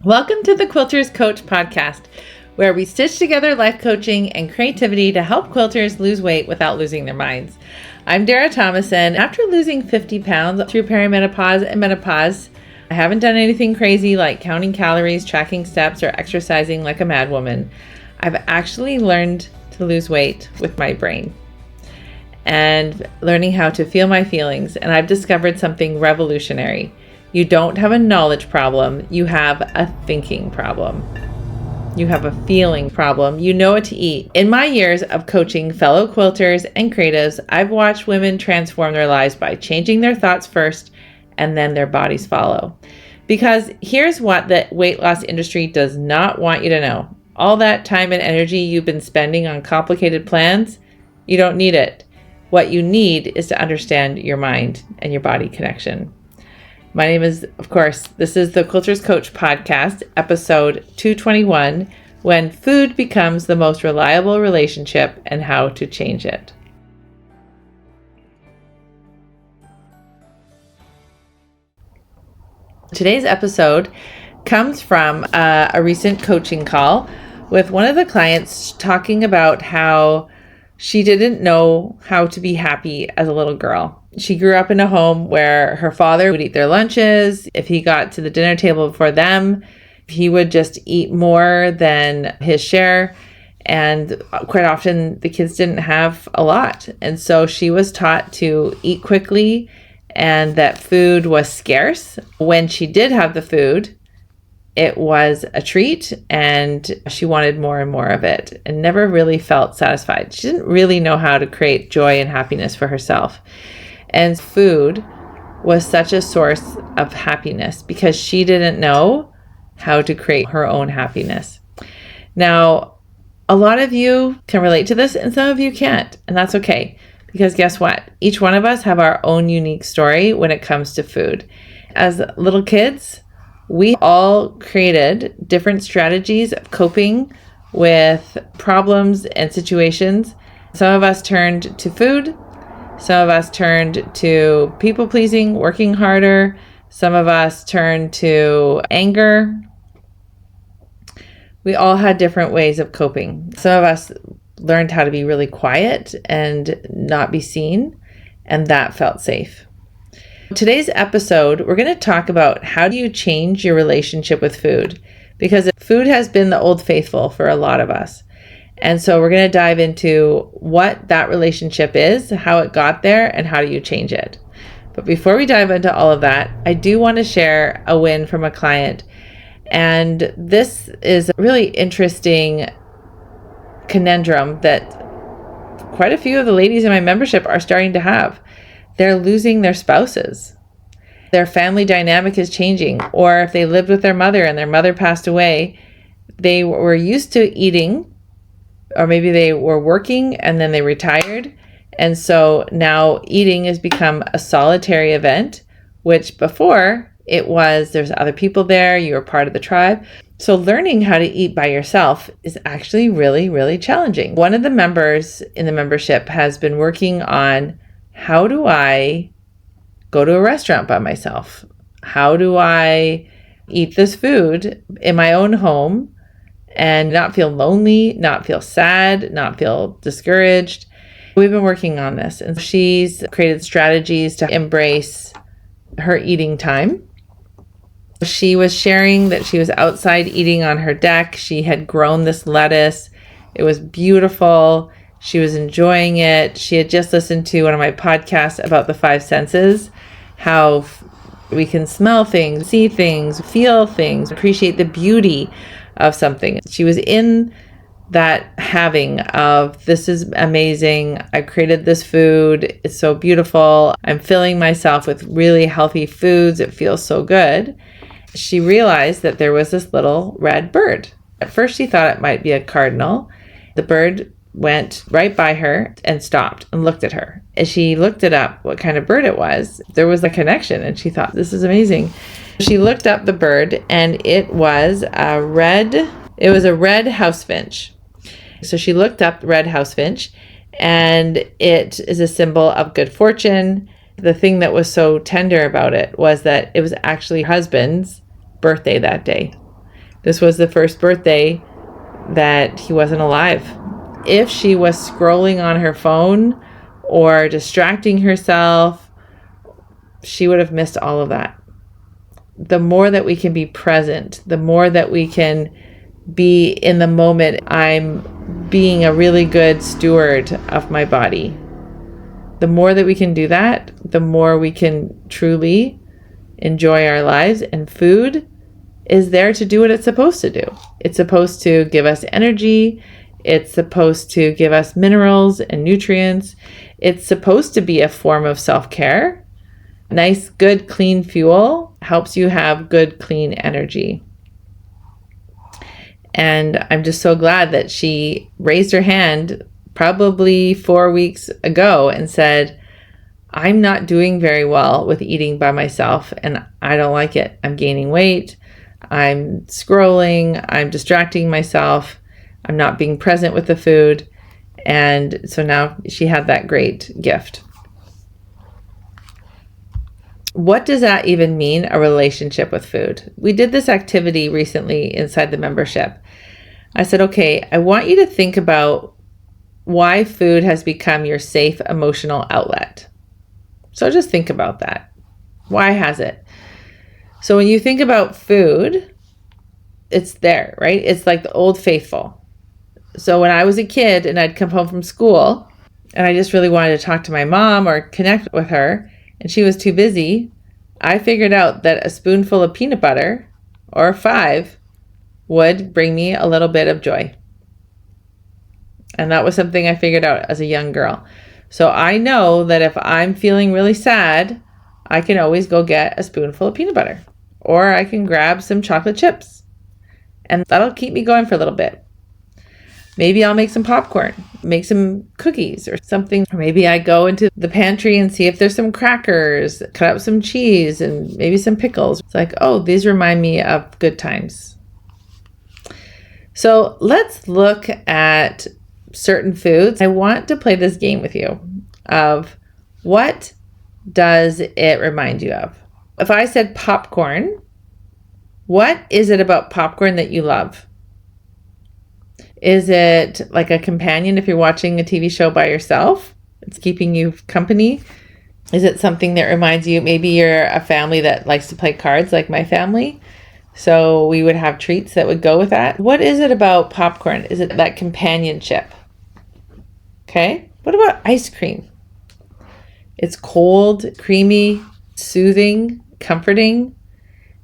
Welcome to the Quilter's Coach podcast, where we stitch together life coaching and creativity to help quilters lose weight without losing their minds. I'm Dara Thomason. After losing 50 pounds through perimenopause and menopause, I haven't done anything crazy like counting calories, tracking steps, or exercising like a madwoman. I've actually learned to lose weight with my brain and learning how to feel my feelings, and I've discovered something revolutionary. You don't have a knowledge problem, you have a thinking problem. You have a feeling problem. You know what to eat. In my years of coaching fellow quilters and creatives, I've watched women transform their lives by changing their thoughts first and then their bodies follow. Because here's what the weight loss industry does not want you to know. All that time and energy you've been spending on complicated plans, you don't need it. What you need is to understand your mind and your body connection. My name is, of course, this is the Quilter's Coach podcast, episode 221, when food becomes the most reliable relationship and how to change it. Today's episode comes from a recent coaching call with one of the clients talking about how she didn't know how to be happy as a little girl. She grew up in a home where her father would eat their lunches. If he got to the dinner table before them, he would just eat more than his share. And quite often the kids didn't have a lot. And so she was taught to eat quickly and that food was scarce. When she did have the food, it was a treat and she wanted more and more of it and never really felt satisfied. She didn't really know how to create joy and happiness for herself. And food was such a source of happiness because she didn't know how to create her own happiness. Now, a lot of you can relate to this and some of you can't, and that's okay. Because guess what? Each one of us have our own unique story when it comes to food. As little kids, we all created different strategies of coping with problems and situations. Some of us turned to food. Some of us turned to people pleasing, working harder. Some of us turned to anger. We all had different ways of coping. Some of us learned how to be really quiet and not be seen, and that felt safe. Today's episode, we're going to talk about how do you change your relationship with food, because food has been the old faithful for a lot of us. And so we're going to dive into what that relationship is, how it got there, and how do you change it. But before we dive into all of that, I do want to share a win from a client. And this is a really interesting conundrum that quite a few of the ladies in my membership are starting to have. They're losing their spouses. Their family dynamic is changing. Or if they lived with their mother and their mother passed away, they were used to eating, or maybe they were working and then they retired. And so now eating has become a solitary event, which before it was there's other people there, you were part of the tribe. So learning how to eat by yourself is actually really, really challenging. One of the members in the membership has been working on how do I go to a restaurant by myself? How do I eat this food in my own home and not feel lonely, not feel sad, not feel discouraged? We've been working on this, and she's created strategies to embrace her eating time. She was sharing that she was outside eating on her deck. She had grown this lettuce. It was beautiful. She was enjoying it. She had just listened to one of my podcasts about the five senses, how we can smell things, see things, feel things, appreciate the beauty of something. She was in that having of, this is amazing. I created this food. It's so beautiful. I'm filling myself with really healthy foods. It feels so good. She realized that there was this little red bird. At first she thought it might be a cardinal. The bird went right by her and stopped and looked at her. As she looked it up, what kind of bird it was, there was a connection, and she thought, this is amazing. She looked up the bird, and it was a red House Finch. So she looked up Red House Finch, and it is a symbol of good fortune. The thing that was so tender about it was that it was actually her husband's birthday that day. This was the first birthday that he wasn't alive. If she was scrolling on her phone or distracting herself, she would have missed all of that. The more that we can be present, the more that we can be in the moment, I'm being a really good steward of my body. The more that we can do that, the more we can truly enjoy our lives. And food is there to do what it's supposed to do. It's supposed to give us energy. It's supposed to give us minerals and nutrients. It's supposed to be a form of self-care. Nice, good, clean fuel helps you have good, clean energy. And I'm just so glad that she raised her hand probably 4 weeks ago and said, I'm not doing very well with eating by myself and I don't like it. I'm gaining weight. I'm scrolling. I'm distracting myself. I'm not being present with the food. And so now she had that great gift. What does that even mean, a relationship with food? We did this activity recently inside the membership. I said, okay, I want you to think about why food has become your safe emotional outlet. So just think about that. Why has it? So when you think about food, it's there, right? It's like the old faithful. So when I was a kid and I'd come home from school and I just really wanted to talk to my mom or connect with her and she was too busy, I figured out that a spoonful of peanut butter or 5 would bring me a little bit of joy. And that was something I figured out as a young girl. So I know that if I'm feeling really sad, I can always go get a spoonful of peanut butter, or I can grab some chocolate chips, and that'll keep me going for a little bit. Maybe I'll make some popcorn, make some cookies or something. Or maybe I go into the pantry and see if there's some crackers, cut up some cheese and maybe some pickles. It's like, oh, these remind me of good times. So let's look at certain foods. I want to play this game with you of what does it remind you of? If I said popcorn, what is it about popcorn that you love? Is it like a companion if you're watching a TV show by yourself? It's keeping you company. Is it something that reminds you, maybe you're a family that likes to play cards like my family, so we would have treats that would go with that. What is it about popcorn? Is it that companionship? Okay. What about ice cream? It's cold, creamy, soothing, comforting.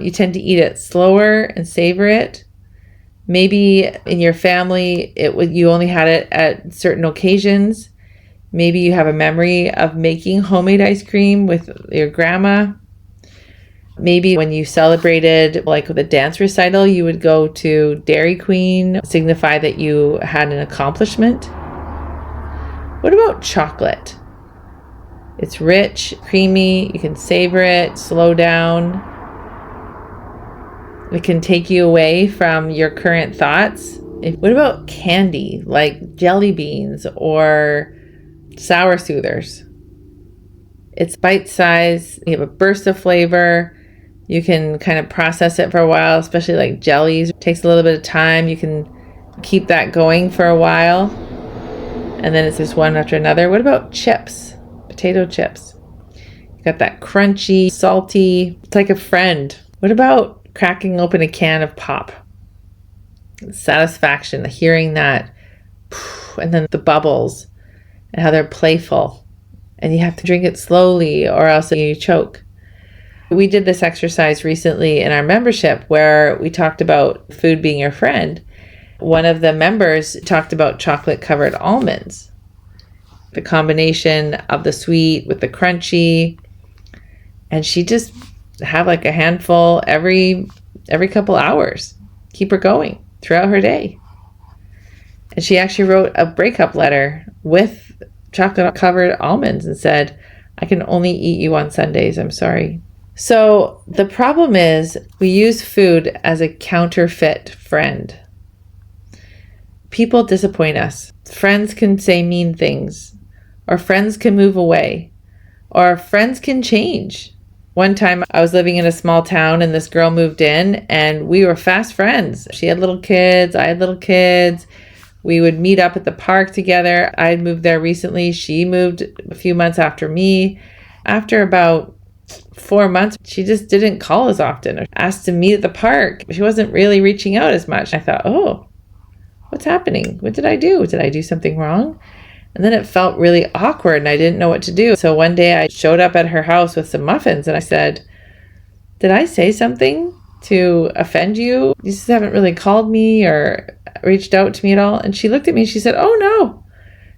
You tend to eat it slower and savor it. Maybe in your family, you only had it at certain occasions. Maybe you have a memory of making homemade ice cream with your grandma. Maybe when you celebrated, like with a dance recital, you would go to Dairy Queen, signify that you had an accomplishment. What about chocolate? It's rich, creamy, you can savor it, slow down. It can take you away from your current thoughts. What about candy, like jelly beans or sour soothers? It's bite-sized, you have a burst of flavor. You can kind of process it for a while, especially like jellies. It takes a little bit of time. You can keep that going for a while. And then it's just one after another. What about chips? Potato chips. You got that crunchy, salty, it's like a friend. What about cracking open a can of pop? Satisfaction, hearing that, and then the bubbles and how they're playful. And you have to drink it slowly or else you choke. We did this exercise recently in our membership where we talked about food being your friend. One of the members talked about chocolate-covered almonds. The combination of the sweet with the crunchy. And she just have like a handful every couple hours. Keep her going throughout her day. And she actually wrote a breakup letter with chocolate-covered almonds and said, I can only eat you on Sundays. I'm sorry. So the problem is we use food as a counterfeit friend. People disappoint us. Friends can say mean things, or friends can move away, or friends can change. One time I was living in a small town and this girl moved in and we were fast friends. She had little kids, I had little kids. We would meet up at the park together. I had moved there recently. She moved a few months after me. After about 4 months, she just didn't call as often or asked to meet at the park. She wasn't really reaching out as much. I thought, oh, what's happening? What did I do? Did I do something wrong? And then it felt really awkward and I didn't know what to do. So one day I showed up at her house with some muffins and I said, did I say something to offend you? You just haven't really called me or reached out to me at all. And she looked at me and she said, oh no.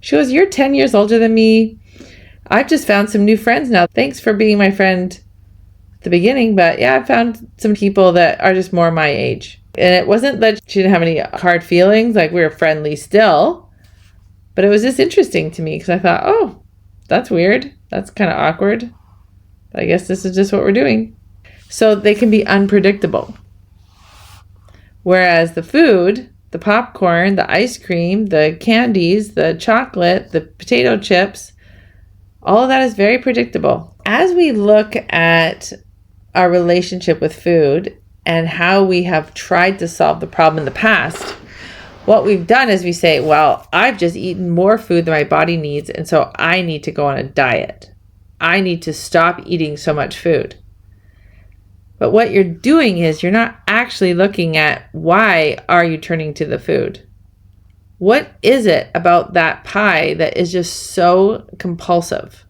She goes, you're 10 years older than me. I've just found some new friends now. Thanks for being my friend at the beginning. But yeah, I found some people that are just more my age. And it wasn't that she didn't have any hard feelings, like we were friendly still. But it was just interesting to me because I thought, oh, that's weird. That's kind of awkward. I guess this is just what we're doing. So they can be unpredictable. Whereas the food, the popcorn, the ice cream, the candies, the chocolate, the potato chips, all of that is very predictable. As we look at our relationship with food and how we have tried to solve the problem in the past, what we've done is we say, well, I've just eaten more food than my body needs, and so I need to go on a diet. I need to stop eating so much food. But what you're doing is you're not actually looking at why are you turning to the food? What is it about that pie that is just so compulsive?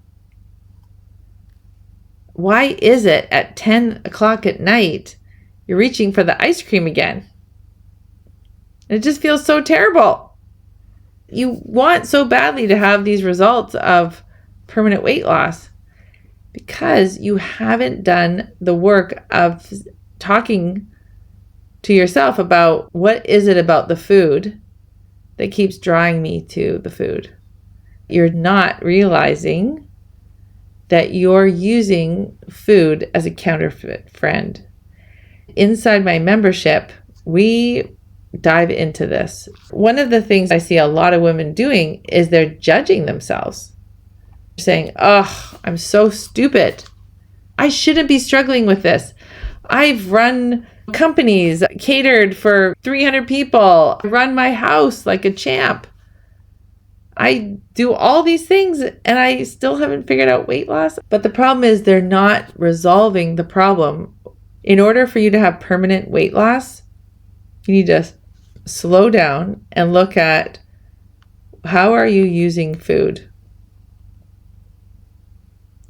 Why is it at 10 o'clock at night you're reaching for the ice cream again? It just feels so terrible. You want so badly to have these results of permanent weight loss because you haven't done the work of talking to yourself about what is it about the food that keeps drawing me to the food. You're not realizing that you're using food as a counterfeit friend. Inside my membership, we dive into this. One of the things I see a lot of women doing is they're judging themselves, saying, oh, I'm so stupid. I shouldn't be struggling with this. I've run companies catered for 300 people. I run my house like a champ. I do all these things and I still haven't figured out weight loss. But the problem is they're not resolving the problem. In order for you to have permanent weight loss, you need to slow down and look at how are you using food?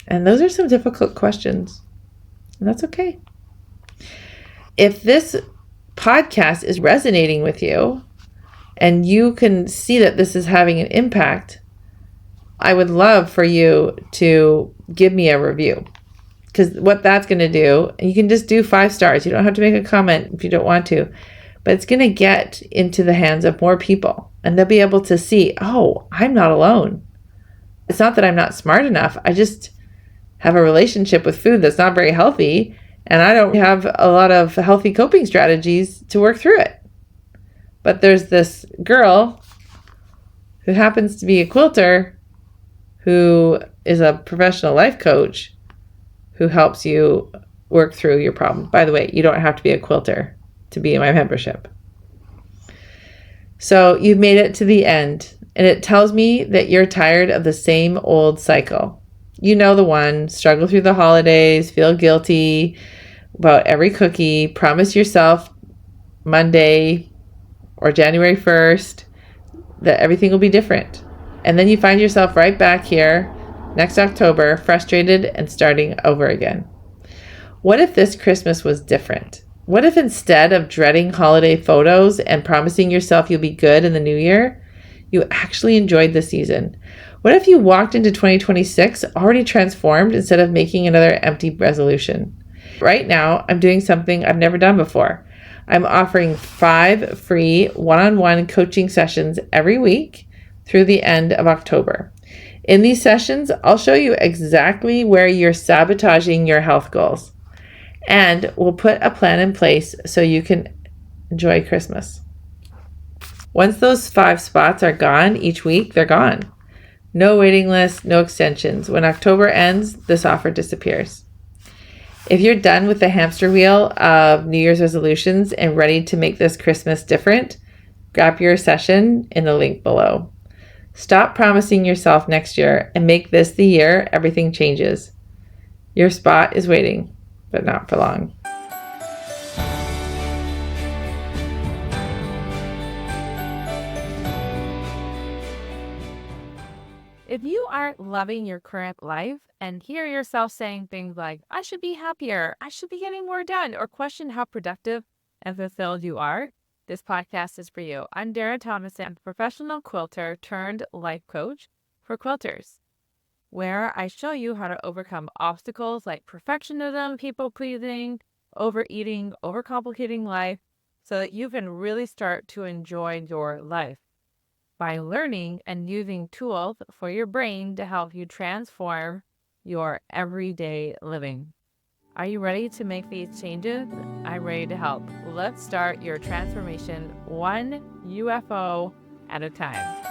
And those are some difficult questions. And that's okay. If this podcast is resonating with you and you can see that this is having an impact, I would love for you to give me a review. Because what that's going to do, and you can just do 5 stars. You don't have to make a comment if you don't want to. But it's going to get into the hands of more people. And they'll be able to see, oh, I'm not alone. It's not that I'm not smart enough. I just have a relationship with food that's not very healthy. And I don't have a lot of healthy coping strategies to work through it. But there's this girl who happens to be a quilter who is a professional life coach who helps you work through your problem. By the way, you don't have to be a quilter to be in my membership. So you've made it to the end, and it tells me that you're tired of the same old cycle. You know the one: struggle through the holidays, feel guilty about every cookie, promise yourself Monday or January 1st that everything will be different. And then you find yourself right back here next October, frustrated and starting over again. What if this Christmas was different? What if instead of dreading holiday photos and promising yourself you'll be good in the new year, you actually enjoyed the season? What if you walked into 2026 already transformed instead of making another empty resolution? Right now, I'm doing something I've never done before. I'm offering 5 free one-on-one coaching sessions every week through the end of October. In these sessions, I'll show you exactly where you're sabotaging your health goals. And we'll put a plan in place so you can enjoy Christmas. Once those 5 spots are gone each week, they're gone. No waiting list, no extensions. When October ends, this offer disappears. If you're done with the hamster wheel of New Year's resolutions and ready to make this Christmas different, grab your session in the link below. Stop promising yourself next year and make this the year everything changes. Your spot is waiting, but not for long. If you aren't loving your current life and hear yourself saying things like, I should be happier, I should be getting more done, or question how productive and fulfilled you are, this podcast is for you. I'm Dara Thomason, professional quilter turned life coach for quilters, where I show you how to overcome obstacles like perfectionism, people pleasing, overeating, overcomplicating life, so that you can really start to enjoy your life by learning and using tools for your brain to help you transform your everyday living. Are you ready to make these changes? I'm ready to help. Let's start your transformation one UFO at a time.